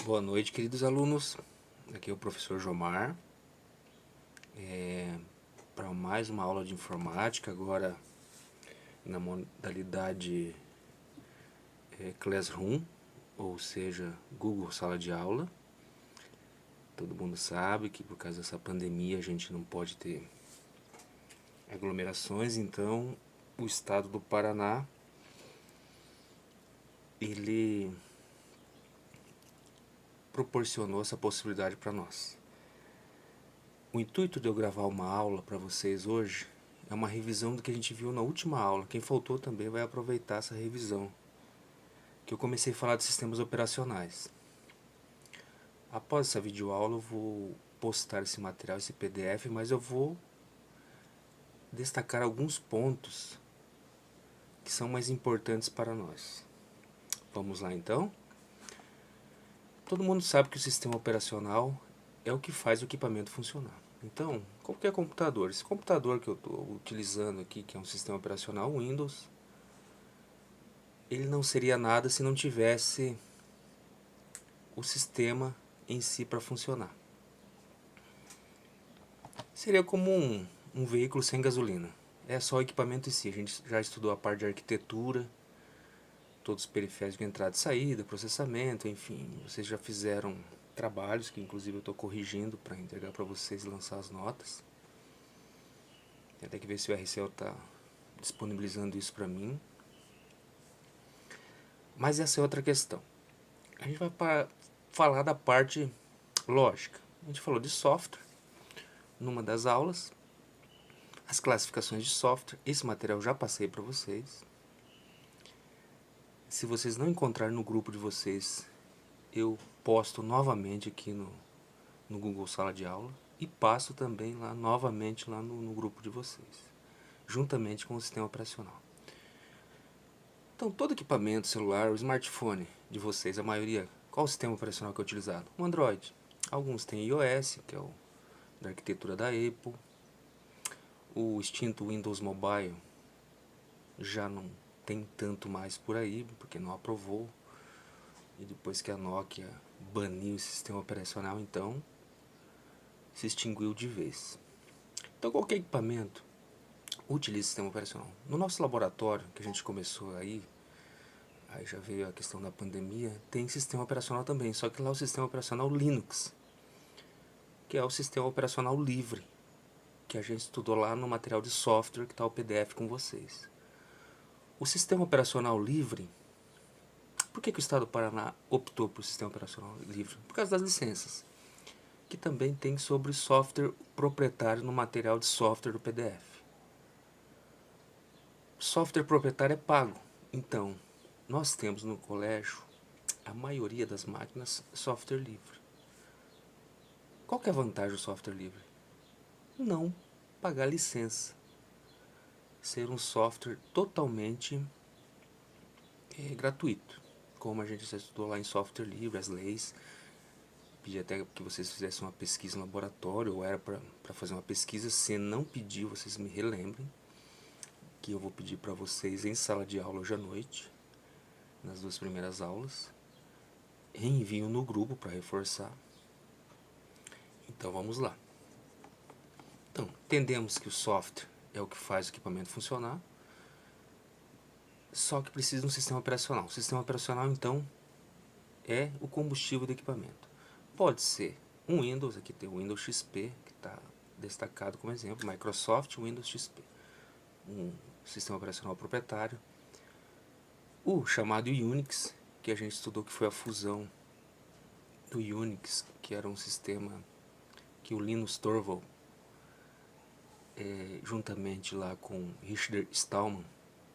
Boa noite, queridos alunos. Aqui é o professor Jomar. Para mais uma aula de informática, agora na modalidade Classroom, ou seja, Google Sala de Aula. Todo mundo sabe que por causa dessa pandemia a gente não pode ter aglomerações, então o estado do Paraná ele proporcionou essa possibilidade para nós. O intuito de eu gravar uma aula para vocês hoje é uma revisão do que a gente viu na última aula. Quem faltou também vai aproveitar essa revisão, que eu comecei a falar de sistemas operacionais. Após essa videoaula eu vou postar esse material, esse PDF, mas eu vou destacar alguns pontos que são mais importantes para nós. Vamos lá então? Todo mundo sabe que o sistema operacional é o que faz o equipamento funcionar. Então, qualquer computador, esse computador que eu estou utilizando aqui, que é um sistema operacional Windows, ele não seria nada se não tivesse o sistema em si para funcionar. Seria como um veículo sem gasolina. É só o equipamento em si. A gente já estudou a parte de arquitetura, todos os periféricos de entrada e saída, processamento, enfim. Vocês já fizeram trabalhos que inclusive eu estou corrigindo para entregar para vocês e lançar as notas. Tem até que ver se o RCL está disponibilizando isso para mim. Mas essa é outra questão. A gente vai falar da parte lógica. A gente falou de software numa das aulas, as classificações de software. Esse material eu já passei para vocês. Se vocês não encontrarem no grupo de vocês, eu posto novamente aqui no Google Sala de Aula e passo também lá novamente lá no grupo de vocês, juntamente com o sistema operacional. Então, todo equipamento celular, o smartphone de vocês, a maioria, qual o sistema operacional que é utilizado? O Android. Alguns têm iOS, que é o da arquitetura da Apple. O extinto Windows Mobile já não tem tanto mais por aí, porque não aprovou. E depois que a Nokia baniu o sistema operacional, então se extinguiu de vez. Então qualquer equipamento utiliza sistema operacional. No nosso laboratório, que a gente começou aí já veio a questão da pandemia, tem sistema operacional também, só que lá é o sistema operacional Linux, que é o sistema operacional livre, que a gente estudou lá no material de software que está o PDF com vocês. O sistema operacional livre, por que o Estado do Paraná optou por sistema operacional livre? Por causa das licenças, que também tem sobre software proprietário no material de software do PDF. Software proprietário é pago, então nós temos no colégio a maioria das máquinas software livre. Qual que é a vantagem do software livre? Não pagar licença, ser um software totalmente gratuito, como a gente já estudou lá em software livre, as leis. Pedi até que vocês fizessem uma pesquisa no laboratório, ou era para fazer uma pesquisa. Se não pedir, vocês me relembrem, que eu vou pedir para vocês em sala de aula hoje à noite, nas duas primeiras aulas. Reenvio no grupo para reforçar. Então vamos lá. Então, entendemos que o software é o que faz o equipamento funcionar, só que precisa de um sistema operacional. O sistema operacional, então, é o combustível do equipamento. Pode ser um Windows, aqui tem o Windows XP, que está destacado como exemplo, Microsoft Windows XP, um sistema operacional proprietário. O chamado Unix, que a gente estudou, que foi a fusão do Unix, que era um sistema que o Linus Torvalds, juntamente lá com Richard Stallman,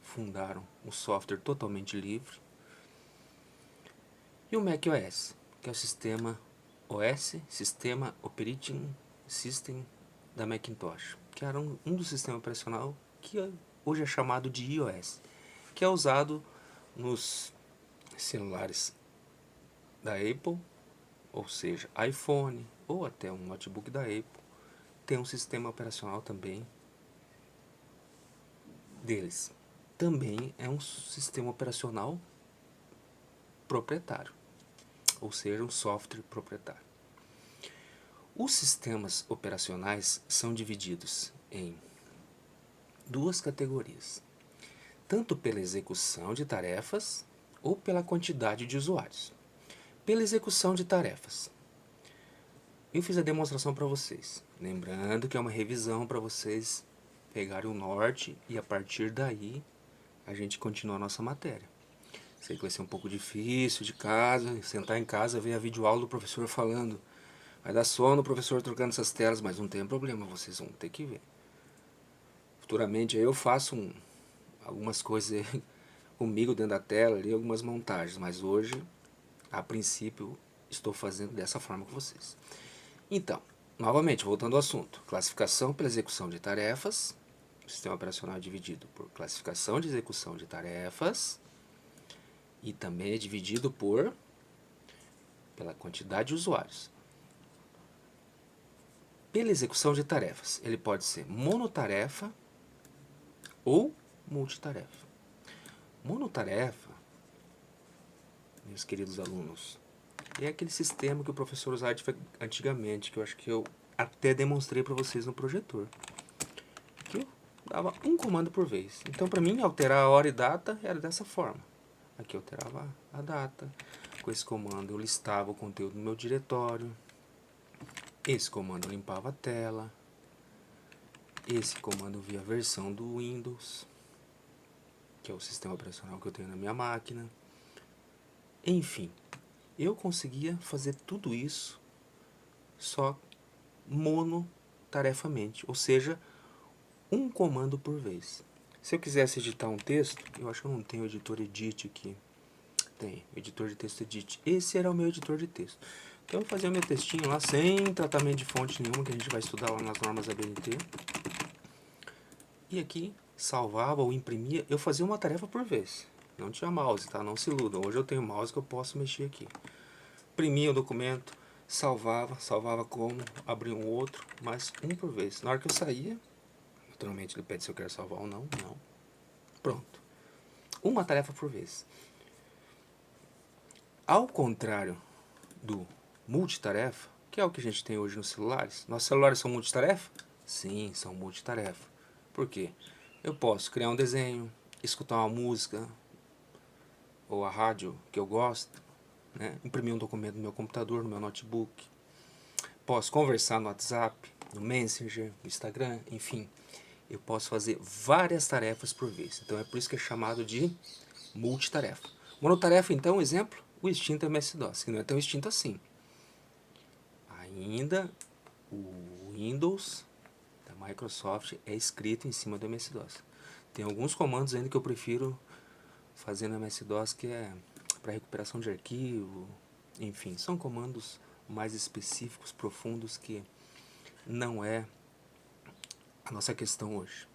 fundaram um software totalmente livre. E o macOS, que é o sistema OS, Sistema Operating System da Macintosh, que era um dos sistemas operacional que hoje é chamado de iOS, que é usado nos celulares da Apple, ou seja, iPhone ou até um notebook da Apple, tem um sistema operacional também deles. Também é um sistema operacional proprietário. ou seja, um software proprietário. Os sistemas operacionais são divididos em duas categorias, tanto pela execução de tarefas ou pela quantidade de usuários. Pela execução de tarefas, eu fiz a demonstração para vocês, lembrando que é uma revisão para vocês pegarem o norte e a partir daí a gente continua a nossa matéria. Sei que vai ser um pouco difícil de casa, sentar em casa, ver a videoaula do professor falando. Vai dar sono o professor trocando essas telas, mas não tem problema, vocês vão ter que ver. Futuramente aí eu faço algumas coisas comigo dentro da tela, ali, algumas montagens, mas hoje, a princípio, estou fazendo dessa forma com vocês. Então, novamente, voltando ao assunto, classificação pela execução de tarefas, o sistema operacional é dividido por classificação de execução de tarefas e também é dividido pela quantidade de usuários. Pela execução de tarefas, ele pode ser monotarefa ou multitarefa. Monotarefa, meus queridos alunos, é aquele sistema que o professor usava antigamente, que eu acho que eu até demonstrei para vocês no projetor. Que eu dava um comando por vez. Então, para mim, alterar a hora e data era dessa forma. Aqui eu alterava a data. Com esse comando eu listava o conteúdo no meu diretório. Esse comando eu limpava a tela. Esse comando eu via a versão do Windows, que é o sistema operacional que eu tenho na minha máquina. Enfim, eu conseguia fazer tudo isso só monotarefamente, ou seja, um comando por vez. Se eu quisesse editar um texto, eu acho que eu não tenho o editor Edit aqui. Tem, editor de texto Edit. Esse era o meu editor de texto. Então eu fazia o meu textinho lá sem tratamento de fonte nenhuma, que a gente vai estudar lá nas normas da BNT. E aqui salvava ou imprimia, eu fazia uma tarefa por vez. Não tinha mouse, tá? Não se iludam. Hoje eu tenho mouse que eu posso mexer aqui. Imprimia o documento, salvava como, abria um outro, mas um por vez. Na hora que eu saía, naturalmente ele pede se eu quero salvar ou não, não. Pronto. Uma tarefa por vez. Ao contrário do multitarefa, que é o que a gente tem hoje nos celulares. Nossos celulares são multitarefa? Sim, são multitarefa. Por quê? Eu posso criar um desenho, escutar uma música, ou a rádio que eu gosto, né? Imprimir um documento no meu computador, no meu notebook. Posso conversar no WhatsApp, no Messenger, no Instagram, enfim. Eu posso fazer várias tarefas por vez. Então é por isso que é chamado de multitarefa. Monotarefa, então, exemplo, o extinto MS-DOS, que não é tão extinto assim. Ainda o Windows da Microsoft é escrito em cima do MS-DOS. Tem alguns comandos ainda que eu prefiro fazer no MS-DOS, que é para recuperação de arquivo, enfim, são comandos mais específicos, profundos, que não é a nossa questão hoje.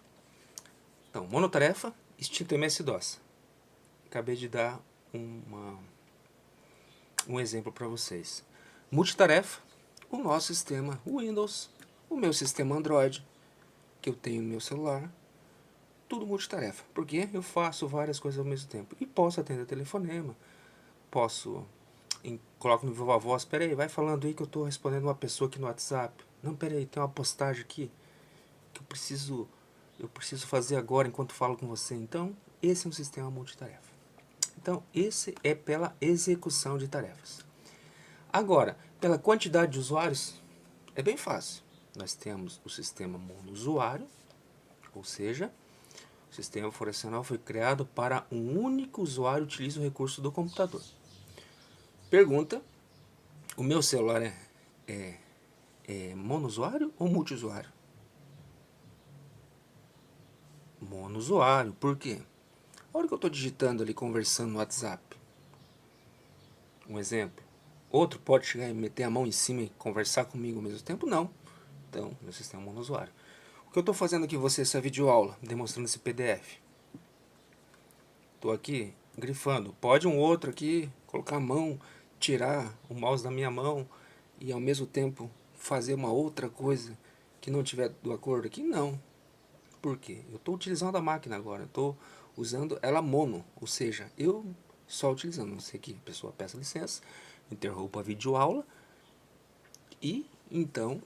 Então, monotarefa, extinto MS-DOS. Acabei de dar um exemplo para vocês. Multitarefa, o nosso sistema Windows, o meu sistema Android, que eu tenho no meu celular, tudo multitarefa, porque eu faço várias coisas ao mesmo tempo. E posso atender telefonema, coloco no Viva Voz, peraí, vai falando aí que eu estou respondendo uma pessoa aqui no WhatsApp. Não, peraí, tem uma postagem aqui que eu preciso fazer agora enquanto falo com você. Então, esse é um sistema multitarefa. Então, esse é pela execução de tarefas. Agora, pela quantidade de usuários, é bem fácil. Nós temos o sistema monousuário, ou seja, o sistema operacional foi criado para um único usuário utiliza o recurso do computador. Pergunta, o meu celular é monousuário ou multiusuário? Monousuário, por quê? A hora que eu estou digitando ali, conversando no WhatsApp, um exemplo, outro pode chegar e meter a mão em cima e conversar comigo ao mesmo tempo? Não. Então, meu sistema é monousuário. O que eu estou fazendo aqui, essa videoaula, demonstrando esse PDF. Estou aqui grifando. Pode um outro aqui colocar a mão, tirar o mouse da minha mão e ao mesmo tempo fazer uma outra coisa que não tiver do acordo aqui? Não. Por quê? Eu estou utilizando a máquina agora. Estou usando ela mono, ou seja, eu só utilizando. Não sei que a pessoa peça licença. interrompo a videoaula e então